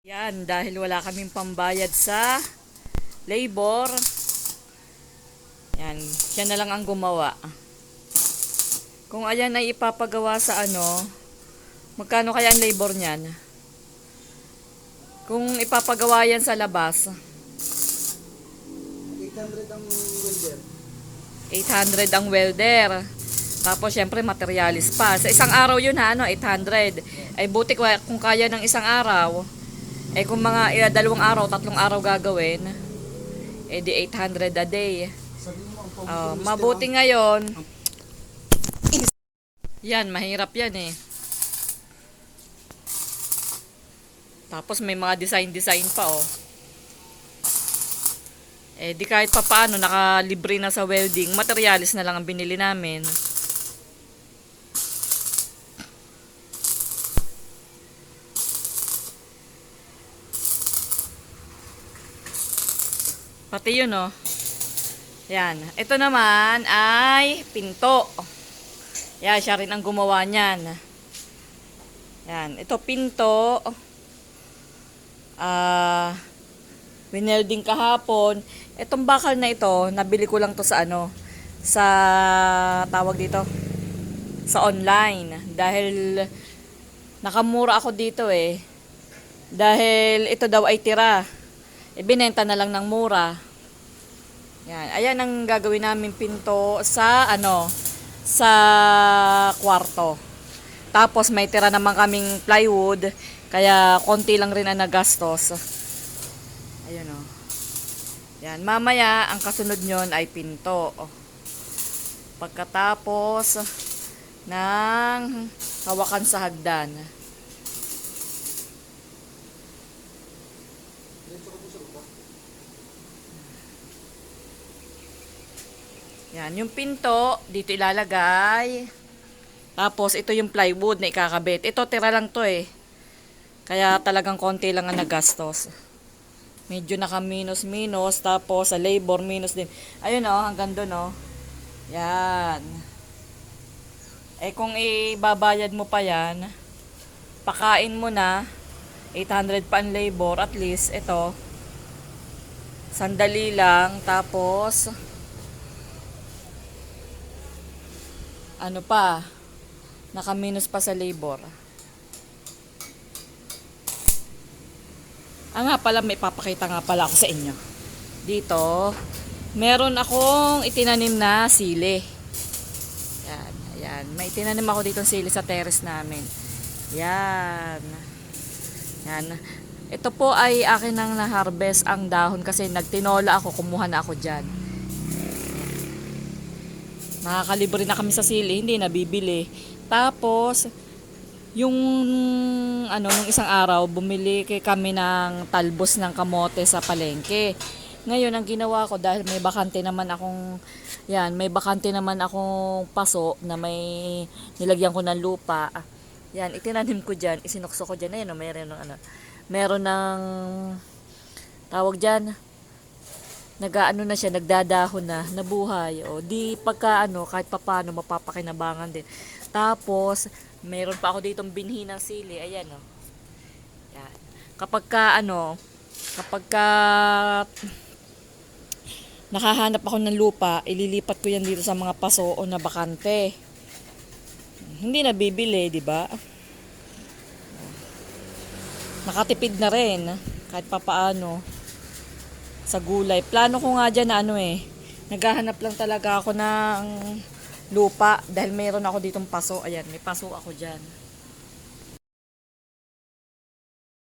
Yan, dahil wala kaming pambayad sa labor, yan, siya na lang ang gumawa. Kung ayan ay ipapagawa sa magkano kaya ang labor niyan? Kung ipapagawa yan sa labas, 800 ang welder. 800 ang welder. Tapos syempre materialis pa. Sa isang araw yun 800. Ay buti kung kaya ng isang araw. Kung mga dalawang araw, tatlong araw gagawin, di 800 a day. Sabi mo, ang Mabuti ngayon. Yan, mahirap yan Tapos may mga design pa di kahit pa paano, nakalibre na sa welding. Materialis na lang ang binili namin. Pati yun Yan. Ito naman ay pinto. Yan, siya rin ang gumawa niyan. Yan. Ito pinto. Winelding kahapon. Itong bakal na ito, nabili ko lang to sa sa tawag dito, sa online. Dahil nakamura ako dito Dahil ito daw ay tira. Binenta na lang ng mura. Yan. Ayan ang gagawin namin pinto sa sa kwarto. Tapos may tira naman kaming plywood, kaya konti lang rin ang nagastos. Ayun Yan, mamaya ang kasunod nyon ay pinto. Pagkatapos ng hawakan sa hagdan. Yan, yung pinto, dito ilalagay. Tapos, ito yung plywood na ikakabit. Ito, tira lang to Kaya talagang konti lang ang nagastos. Medyo naka-minus-minus. Tapos, sa labor, minus din. Ayun hanggang doon Yan. Kung ibabayad mo pa yan, pakain mo na, 800 pa ang labor, at least, ito, sandali lang. Tapos, naka-minus pa sa labor. Nga pala, may papakita nga pala ako sa inyo. Dito, meron akong itinanim na sili. Yan, ayan. May itinanim ako dito ng sili sa terrace namin. Yan. Yan. Ito po ay akin nang na-harvest ang dahon kasi nagtinola ako, kumuha na ako dyan. Nakakalibre na kami sa sili, hindi nabibili. Tapos, yung nung isang araw, bumili kami ng talbos ng kamote sa palengke. Ngayon, ang ginawa ko, dahil may bakante naman akong paso na may nilagyan ko ng lupa. Yan, itinanim ko dyan, isinukso ko dyan. Ayun, meron ng tawag dyan, na siya, nagdadahon na, nabuhay. Di pagka kahit papaano mapapakinabangan din. Tapos, meron pa ako ditong binhi ng sili. Ayan Yan. Kapag nakahanap ako ng lupa, ililipat ko yan dito sa mga paso o na bakante. Hindi na bibili, di ba? Nakatipid na rin, kahit papaano. Sa gulay. Plano ko nga dyan na naghahanap lang talaga ako ng lupa dahil mayroon ako ditong paso. Ayan, may paso ako dyan.